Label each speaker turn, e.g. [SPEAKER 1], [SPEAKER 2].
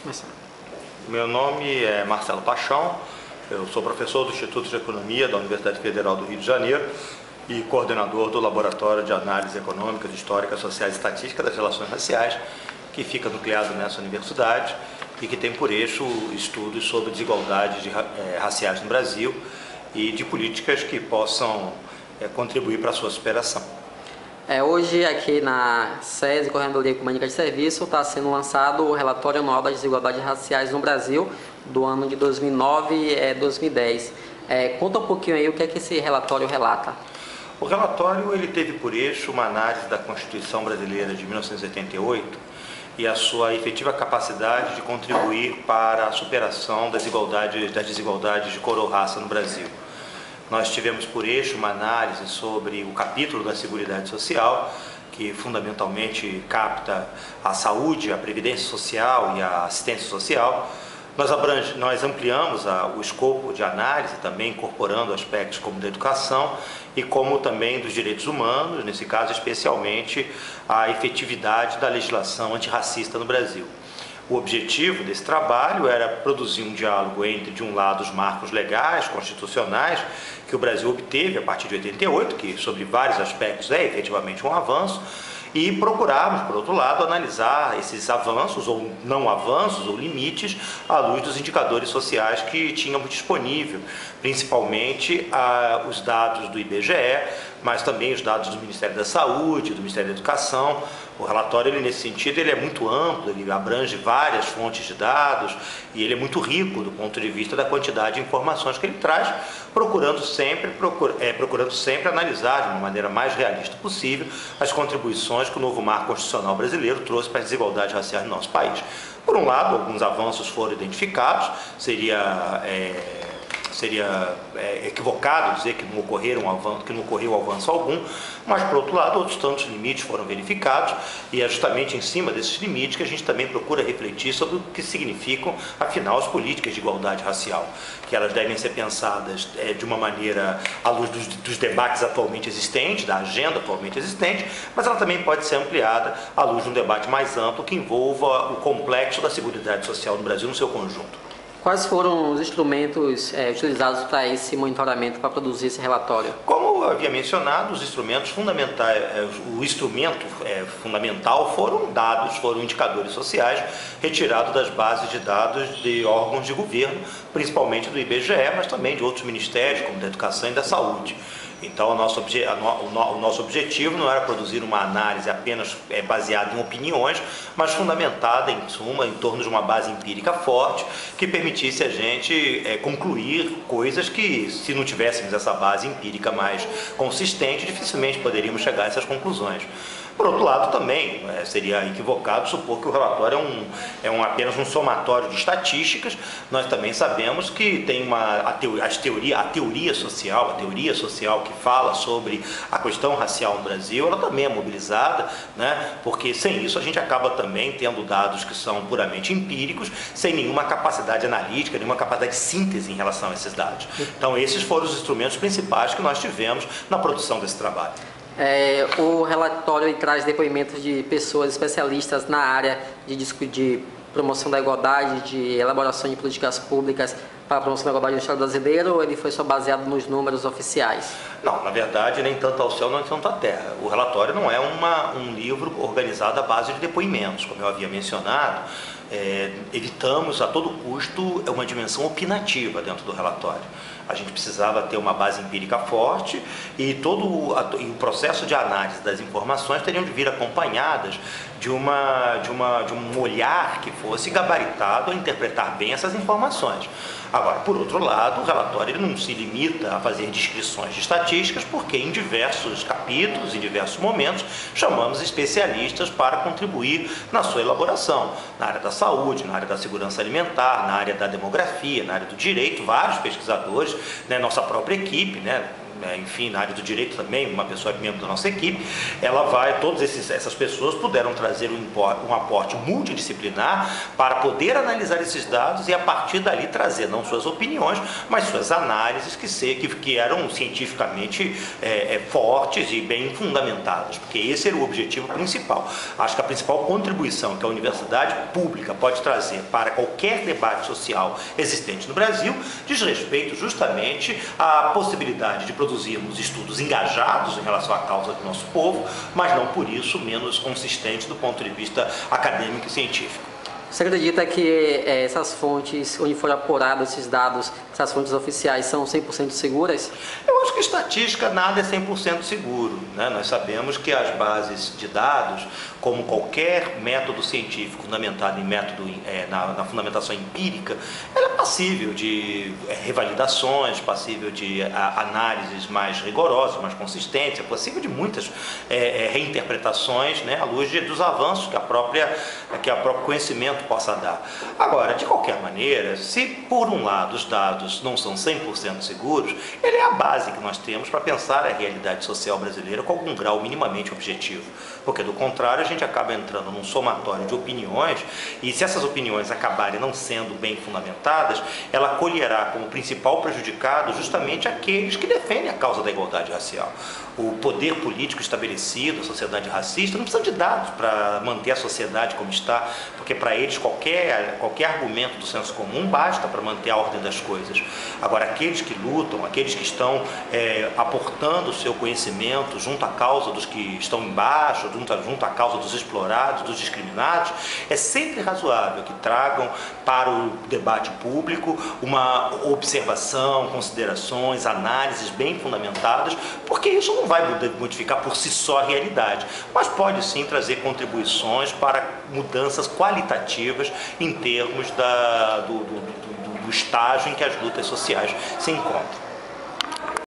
[SPEAKER 1] começar.
[SPEAKER 2] Meu nome é Marcelo Paixão, eu sou professor do Instituto de Economia da Universidade Federal do Rio de Janeiro e coordenador do Laboratório de Análise Econômica, Histórica, Sociais e Estatística das Relações Raciais, que fica nucleado nessa universidade e que tem por eixo estudos sobre desigualdades raciais no Brasil e de políticas que possam contribuir para a sua superação.
[SPEAKER 1] Hoje, aqui na SESI, Coordenadoria Ecumênica de Serviço, está sendo lançado o Relatório Anual das Desigualdades Raciais no Brasil, do ano de 2009 a 2010. Conta um pouquinho aí o que é que esse relatório relata.
[SPEAKER 2] O relatório ele teve por eixo uma análise da Constituição Brasileira de 1988 e a sua efetiva capacidade de contribuir para a superação das desigualdades de cor ou raça no Brasil. Nós tivemos por eixo uma análise sobre o capítulo da Seguridade Social, que fundamentalmente capta a saúde, a previdência social e a assistência social. Nós ampliamos o escopo de análise, também incorporando aspectos como da educação e como também dos direitos humanos, nesse caso especialmente a efetividade da legislação antirracista no Brasil. O objetivo desse trabalho era produzir um diálogo entre, de um lado, os marcos legais, constitucionais, que o Brasil obteve a partir de 88, que sobre vários aspectos é efetivamente um avanço, e procurarmos, por outro lado, analisar esses avanços ou não avanços ou limites à luz dos indicadores sociais que tínhamos disponível, principalmente os dados do IBGE, mas também os dados do Ministério da Saúde, do Ministério da Educação. O relatório, nesse sentido, ele é muito amplo, ele abrange várias fontes de dados e ele é muito rico do ponto de vista da quantidade de informações que ele traz, procurando sempre analisar de uma maneira mais realista possível as contribuições que o novo marco constitucional brasileiro trouxe para as desigualdades raciais no nosso país. Por um lado, alguns avanços foram identificados, seria equivocado dizer que não ocorreu avanço algum, mas, por outro lado, outros tantos limites foram verificados e é justamente em cima desses limites que a gente também procura refletir sobre o que significam, afinal, as políticas de igualdade racial, que elas devem ser pensadas de uma maneira à luz dos debates atualmente existentes, da agenda atualmente existente, mas ela também pode ser ampliada à luz de um debate mais amplo que envolva o complexo da seguridade social no Brasil no seu conjunto.
[SPEAKER 1] Quais foram os instrumentos utilizados para esse monitoramento, para produzir esse relatório?
[SPEAKER 2] Como eu havia mencionado, os instrumentos fundamentais, o instrumento fundamental foram indicadores sociais retirados das bases de dados de órgãos de governo, principalmente do IBGE, mas também de outros ministérios, como da Educação e da Saúde. Então, o nosso objetivo não era produzir uma análise apenas baseada em opiniões, mas fundamentada, em suma, em torno de uma base empírica forte, que permitisse a gente concluir coisas que, se não tivéssemos essa base empírica mais consistente, dificilmente poderíamos chegar a essas conclusões. Por outro lado, também seria equivocado supor que o relatório é apenas um somatório de estatísticas. Nós também sabemos que tem a teoria social que fala sobre a questão racial no Brasil, ela também é mobilizada, né? Porque sem isso a gente acaba também tendo dados que são puramente empíricos, sem nenhuma capacidade analítica, nenhuma capacidade de síntese em relação a esses dados. Então, esses foram os instrumentos principais que nós tivemos na produção desse trabalho.
[SPEAKER 1] O relatório traz depoimentos de pessoas especialistas na área de promoção da igualdade, de elaboração de políticas públicas para a promoção da igualdade no Estado brasileiro, ou ele foi só baseado nos números oficiais?
[SPEAKER 2] Não, na verdade, nem tanto ao céu, nem tanto à terra. O relatório não é um livro organizado à base de depoimentos, como eu havia mencionado. Evitamos a todo custo uma dimensão opinativa dentro do relatório. A gente precisava ter uma base empírica forte e todo o processo de análise das informações teriam de vir acompanhadas de um olhar que fosse gabaritado a interpretar bem essas informações. Agora, por outro lado, o relatório ele não se limita a fazer descrições de estatísticas, porque em diversos capítulos, em diversos momentos, chamamos especialistas para contribuir na sua elaboração, na área da saúde, na área da segurança alimentar, na área da demografia, na área do direito, vários pesquisadores, né, nossa própria equipe, né, enfim, na área do direito também, uma pessoa membro da nossa equipe, todas essas pessoas puderam trazer um aporte multidisciplinar para poder analisar esses dados e a partir dali trazer não suas opiniões, mas suas análises que eram cientificamente fortes e bem fundamentadas, porque esse era o objetivo principal. Acho que a principal contribuição que a universidade pública pode trazer para qualquer debate social existente no Brasil diz respeito justamente à possibilidade de produzirmos estudos engajados em relação à causa do nosso povo, mas não por isso menos consistentes do ponto de vista acadêmico e científico.
[SPEAKER 1] Você acredita que essas fontes, onde foram apurados esses dados, essas fontes oficiais, são 100% seguras?
[SPEAKER 2] Eu acho que estatística nada é 100% seguro, né? Nós sabemos que as bases de dados, como qualquer método científico fundamentado na fundamentação empírica, ela é passível de revalidações, passível de análises mais rigorosas, mais consistentes, é passível de muitas reinterpretações, né, à luz dos avanços que o próprio conhecimento possa dar. Agora, de qualquer maneira, se por um lado os dados não são 100% seguros, ele é a base que nós temos para pensar a realidade social brasileira com algum grau minimamente objetivo, porque do contrário a gente acaba entrando num somatório de opiniões e se essas opiniões acabarem não sendo bem fundamentadas, ela colherá como principal prejudicado justamente aqueles que defendem a causa da igualdade racial. O poder político estabelecido, a sociedade racista, não precisa de dados para manter a sociedade como está, porque para eles qualquer argumento do senso comum basta para manter a ordem das coisas. Agora, aqueles que lutam, aqueles que estão aportando o seu conhecimento junto à causa dos que estão embaixo, junto à causa dos explorados, dos discriminados, é sempre razoável que tragam para o debate público uma observação, considerações, análises bem fundamentadas, porque isso não vai modificar por si só a realidade, mas pode sim trazer contribuições para mudanças qualitativas em termos do estágio em que as lutas sociais se encontram.